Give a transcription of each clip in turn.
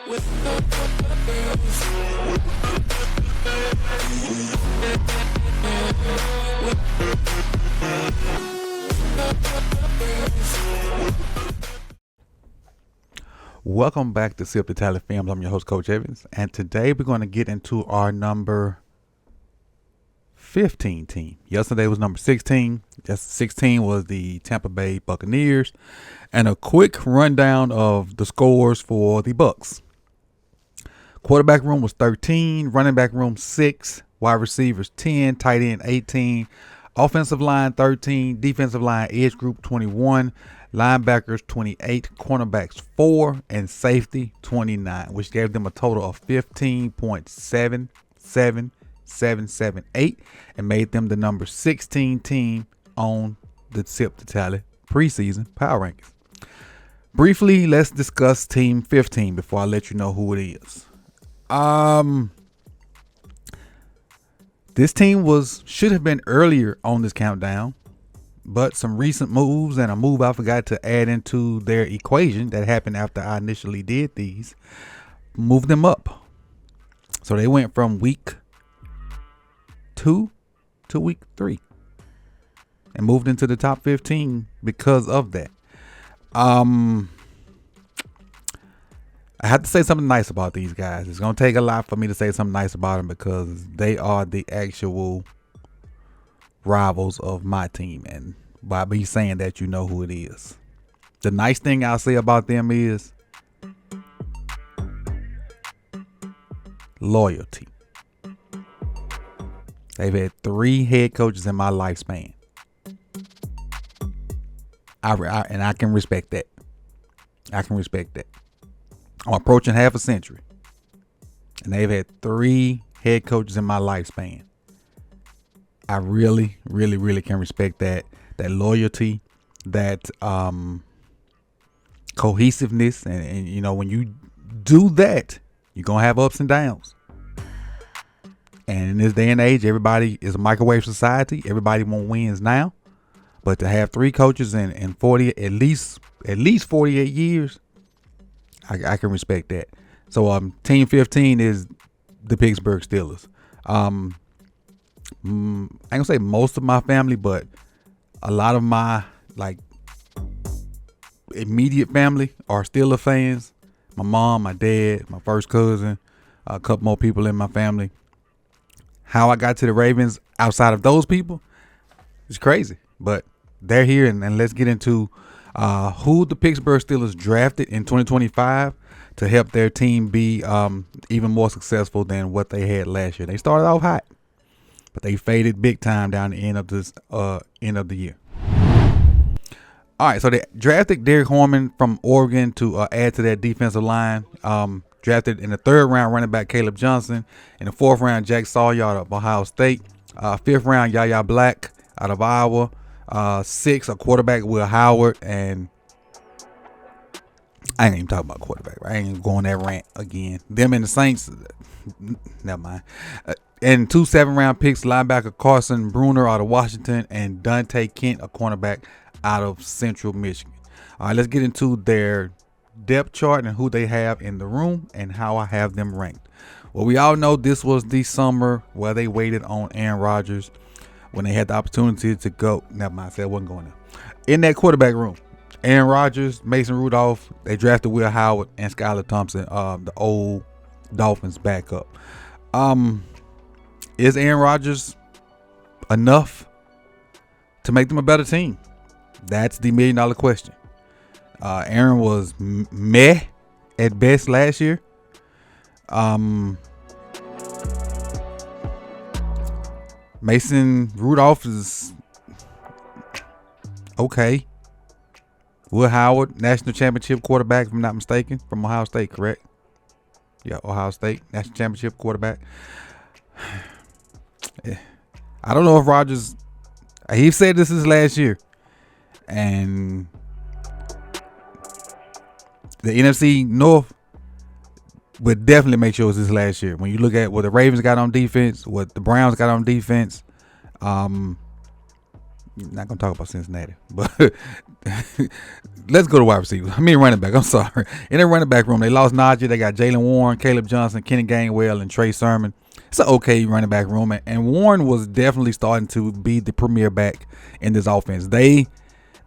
Welcome back to Sip2Tally Films. I'm your host, Coach Evans, and today we're going to get into our number 15 team. Yesterday was number 16. Just 16 was the Tampa Bay Buccaneers, and a quick rundown of the scores for the Bucs. Quarterback room was 13, running back room 6, wide receivers 10, tight end 18, offensive line 13, defensive line edge group 21, linebackers 28, cornerbacks 4, and safety 29, which gave them a total of 15.77778 and made them the number 16 team on the Sip2Tally preseason Power Rankings. Briefly, let's discuss Team 15 before I let you know who it is. This team should have been earlier on this countdown, but some recent moves and a move I forgot to add into their equation that happened after I initially did these moved them up. So they went from week 2 to week 3 and moved into the top 15 because of that. I have to say something nice about these guys. It's going to take a lot for me to say something nice about them because they are the actual rivals of my team. And by me saying that, you know who it is. The nice thing I'll say about them is loyalty. They've had 3 head coaches in my lifespan. And I can respect that. I can respect that. I'm approaching half a century, and they've had 3 head coaches in my lifespan. I really, really, really can respect that loyalty, that cohesiveness, and you know, when you do that, you're gonna have ups and downs. And in this day and age, everybody is a microwave society. Everybody wants wins now, but to have 3 coaches in 40, at least 48 years. I can respect that. So Team 15 is the Pittsburgh Steelers. I ain't gonna say most of my family, but a lot of my immediate family are Steelers fans. My mom, my dad, my first cousin, a couple more people in my family. How I got to the Ravens outside of those people is crazy, but they're here, and let's get into who the Pittsburgh Steelers drafted in 2025 to help their team be even more successful than what they had last year. They started off hot, but they faded big time down the end of the year. All right, so they drafted Derek Horman from Oregon to add to that defensive line. Drafted in the 3rd round running back Caleb Johnson. In the 4th round, Jack Sawyer out of Ohio State. 5th round, Yaya Black out of Iowa. 6, a quarterback, Will Howard, and I ain't even talking about quarterback. Right? I ain't even going that rant again. Them and the Saints, never mind. And 2 7th-round picks, linebacker Carson Bruner out of Washington, and Dante Kent, a cornerback out of Central Michigan. All right, let's get into their depth chart and who they have in the room and how I have them ranked. Well, we all know this was the summer where they waited on Aaron Rodgers when they had the opportunity to go. Never mind, I said I wasn't going there. In that quarterback room, Aaron Rodgers, Mason Rudolph, they drafted Will Howard and Skylar Thompson, the old Dolphins backup. Is Aaron Rodgers enough to make them a better team? That's the $1 million question. Aaron was meh at best last year. Mason Rudolph is okay. Will Howard, national championship quarterback, if I'm not mistaken, from Ohio State, correct? Yeah, Ohio State, national championship quarterback. I don't know if Rodgers, he said this is last year. And the NFC North would definitely make sure it's his last year. When you look at what the Ravens got on defense, what the Browns got on defense, Not gonna talk about Cincinnati, but let's go to wide receivers. I mean running back. I'm sorry. In the running back room, they lost Najee. They got Jalen Warren, Caleb Johnson, Kenny Gainwell, and Trey Sermon. It's an okay running back room, and Warren was definitely starting to be the premier back in this offense. They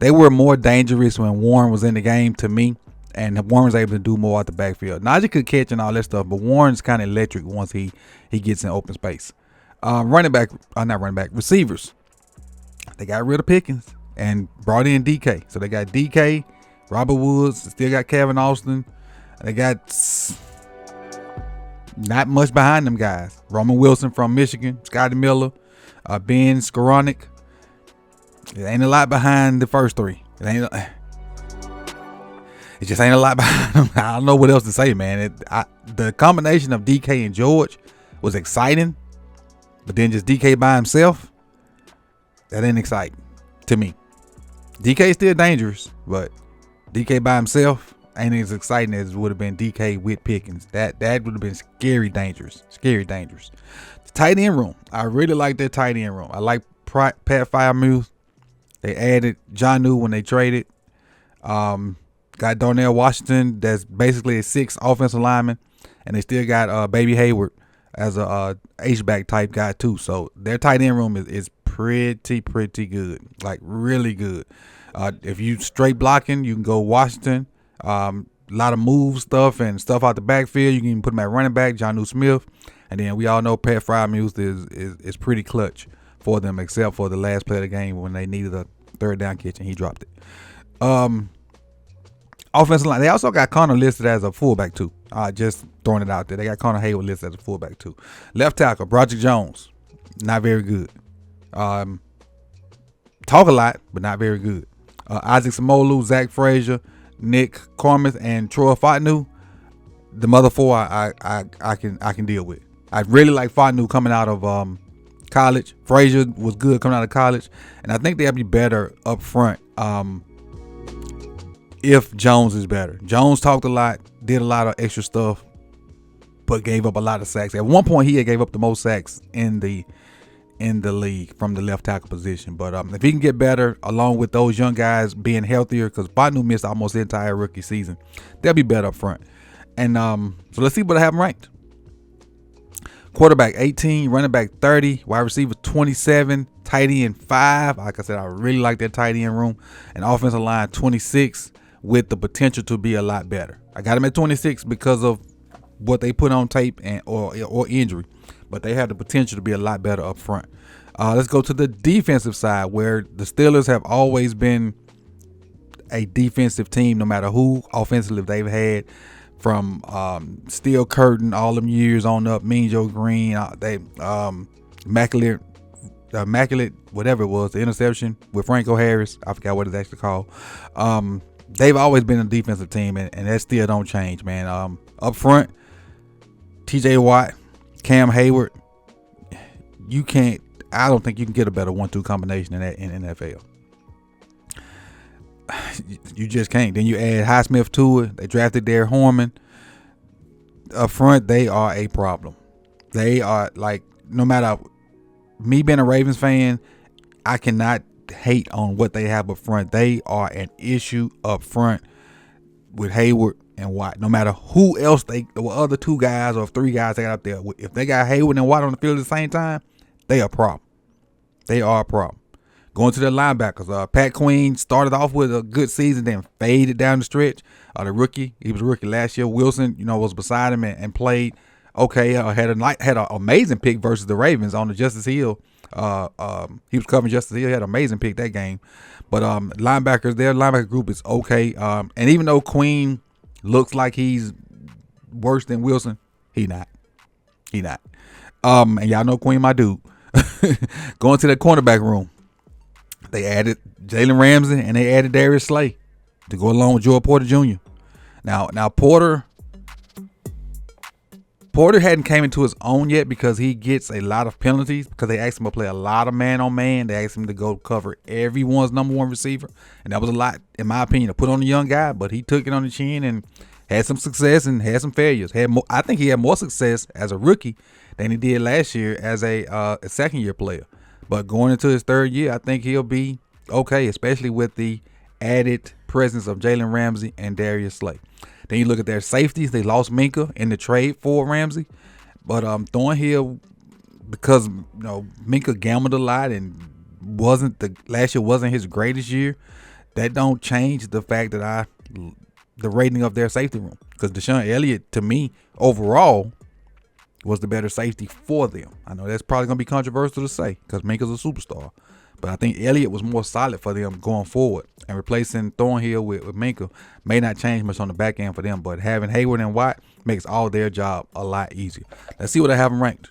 were more dangerous when Warren was in the game to me, and Warren was able to do more out the backfield. Najee could catch and all that stuff, but Warren's kind of electric once he gets in open space. Receivers. They got rid of Pickens and brought in DK. So they got DK, Robert Woods, still got Kevin Austin. They got not much behind them guys. Roman Wilson from Michigan, Scotty Miller, Ben Skoranek. It ain't a lot behind the first three. It just ain't a lot behind them. I don't know what else to say, man. The combination of DK and George was exciting, but then just DK by himself, that ain't exciting to me. DK still dangerous, but DK by himself ain't as exciting as it would have been DK with Pickens. That would have been scary dangerous. Scary dangerous. The tight end room. I really like that tight end room. I like Pat Freiermuth. They added Jonnu when they traded. Got Darnell Washington, that's basically a 6 offensive lineman, and they still got Baby Hayward as a H-back type guy too. So their tight end room is pretty good, like really good. If you straight blocking, you can go Washington. A lot of move stuff and stuff out the backfield. You can even put him at running back, Jonnu Smith, and then we all know Pat Freiermuth is pretty clutch for them, except for the last play of the game when they needed a third down catch and he dropped it. Offensive line. They also got Connor listed as a fullback too. Just throwing it out there. They got Connor Hayward listed as a fullback too. Left tackle, Broderick Jones, not very good. Talk a lot, but not very good. Isaac Samolu, Zach Frazier, Nick Cormith, and Troy Fatnu. The mother four I can deal with. I really like Fatnu coming out of college. Frazier was good coming out of college, and I think they'll be better up front if Jones is better. Jones talked a lot, did a lot of extra stuff, but gave up a lot of sacks. At one point, he gave up the most sacks in the league from the left tackle position. But if he can get better, along with those young guys being healthier, because Fatnu missed almost the entire rookie season, they'll be better up front. And so let's see what I have them ranked. Quarterback 18, running back 30, wide receiver 27, tight end 5. Like I said, I really like that tight end room. And offensive line 26 with the potential to be a lot better. I got him at 26 because of what they put on tape and or injury, but they have the potential to be a lot better up front. Let's go to the defensive side, where the Steelers have always been a defensive team, no matter who offensively they've had, from Steel Curtin all them years on up, Mean Joe Green, immaculate, whatever it was, the interception with Franco Harris. I forgot what it's actually called. They've always been a defensive team, and that still don't change, man. Up front, TJ Watt, Cam Hayward. I don't think you can get a better 1-2 combination than that in NFL. You just can't. Then you add Highsmith to it. They drafted Derek Horman. Up front, they are a problem. They are, like, no matter me being a Ravens fan, I cannot hate on what they have up front. They are an issue up front with Hayward and Watt. No matter who else the other 2 guys or 3 guys they got up there, if they got Hayward and Watt on the field at the same time, they are a problem. They are a problem. Going to the linebackers, Pat Queen started off with a good season, then faded down the stretch. The rookie, he was a rookie last year. Wilson, was beside him and played okay. Had an amazing pick versus the Ravens on the Justice Hill. He was covering Justice Hill. He had an amazing pick that game. But their linebacker group is okay. And even though Queen looks like he's worse than Wilson, he not. And y'all know Queen, my dude. Going to the cornerback room, they added Jalen Ramsey and they added Darius Slay to go along with Joe Porter Jr. Now Porter hadn't came into his own yet because he gets a lot of penalties because they asked him to play a lot of man-on-man. They asked him to go cover everyone's number 1 receiver, and that was a lot, in my opinion, to put on a young guy, but he took it on the chin and had some success and had some failures. I think he had more success as a rookie than he did last year as a second-year player. But going into his third year, I think he'll be okay, especially with the added presence of Jalen Ramsey and Darius Slay. Then you look at their safeties. They lost Minka in the trade for Ramsey. But Thornhill, because Minka gambled a lot and last year wasn't his greatest year, that don't change the fact that the rating of their safety room. Because Deshaun Elliott, to me, overall, was the better safety for them. I know that's probably going to be controversial to say because Minka's a superstar. But I think Elliott was more solid for them going forward. And replacing Thornhill with Minka may not change much on the back end for them. But having Hayward and Watt makes all their job a lot easier. Let's see what I have them ranked.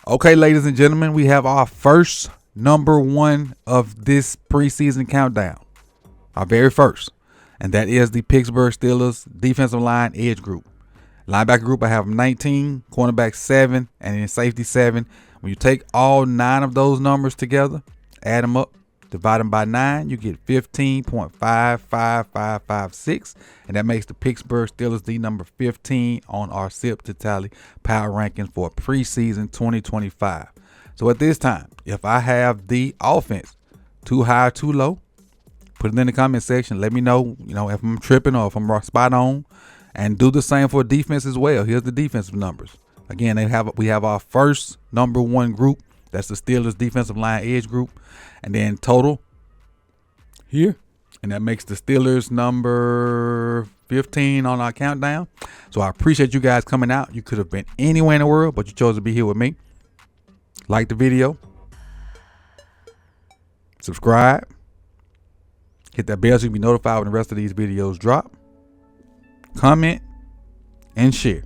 Okay, ladies and gentlemen, we have our first number one of this preseason countdown. Our very first. And that is the Pittsburgh Steelers defensive line edge group. Linebacker group, I have 19, cornerback 7, and then safety 7. When you take all 9 of those numbers together, add them up, divide them by 9, you get 15.55556, and that makes the Pittsburgh Steelers the number 15 on our Sip2Tally Power Rankings for preseason 2025. So at this time, if I have the offense too high or too low, put it in the comment section. Let me know, if I'm tripping or if I'm spot on. And do the same for defense as well. Here's the defensive numbers. Again, we have our first number one group. That's the Steelers defensive line edge group. And then total here. And that makes the Steelers number 15 on our countdown. So I appreciate you guys coming out. You could have been anywhere in the world, but you chose to be here with me. Like the video. Subscribe. Hit that bell so you can be notified when the rest of these videos drop. Comment and share.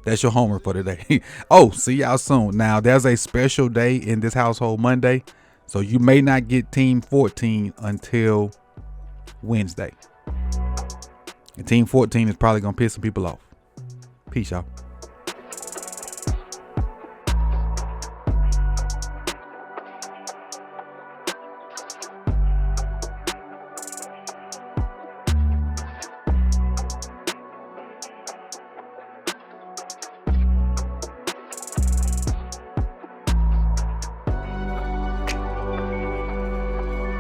That's your homework for today. Oh, see y'all soon. Now, there's a special day in this household Monday, so you may not get Team 14 until Wednesday. And Team 14 is probably going to piss some people off. Peace, y'all.